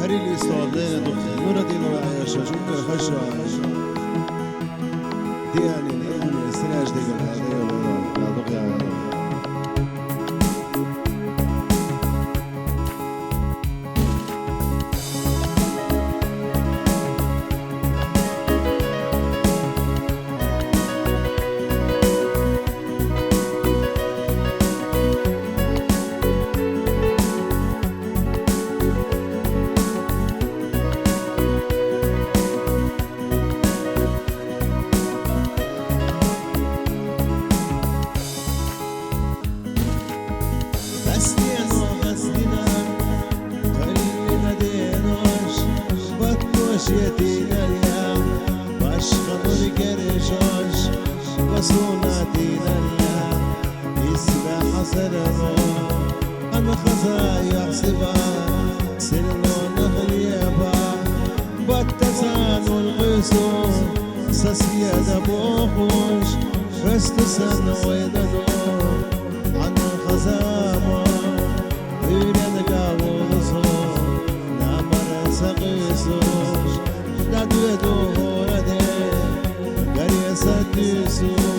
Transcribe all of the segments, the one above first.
هريلي صادين دخل نور دين وعيشة جمهور خشة دياني الأمني سلاش دي قل هذا يدينا اليوم واشخر قرشوش وصونا دينا اليوم يسبح سرمو أنا خزايا حسبا سلمون غليبا باتسان والقصور سسيادة بوخوش فاستسان ويدنو عن الخزامو يريد قاول صور نامر سقيسوش دادو دورده قرية سدسو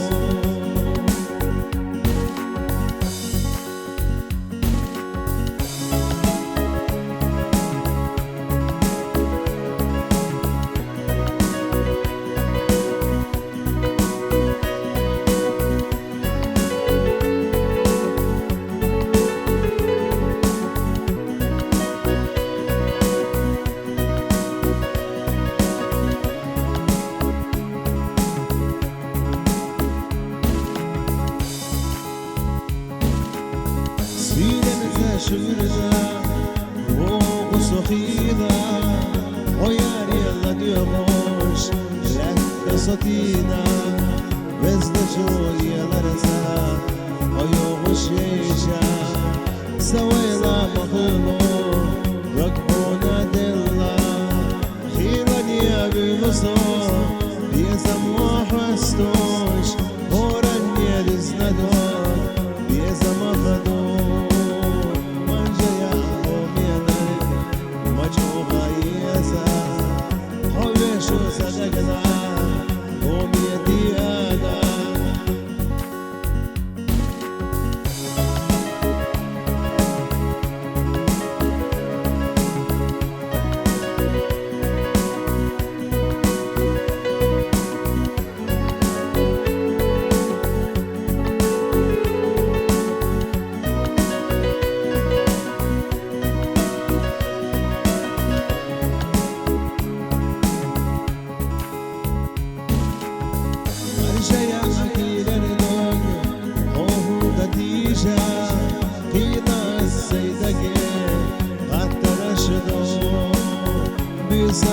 شمرنا وقصخينا وياري الله ديوش لك سطينا وزن شوية لرزا ويوغش يشا سوينا مخلو ركبونا دلا خيرا يا بمصر بيزم وحستوش هورا يرزنا دون بيزم أخدوش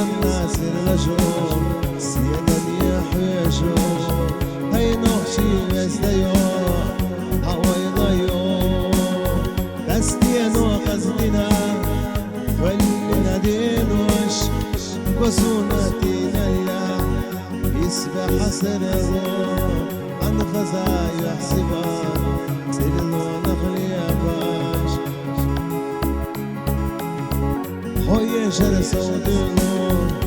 الناس الرجوع سيدني يحوشو هاي نوحشي يزديو حويضيو بستينو قصدنا خلينا دينوش قصونا دينيا يسبح سررو عن خزايا حسبا سلنو نخلي باش خويا شر صوتو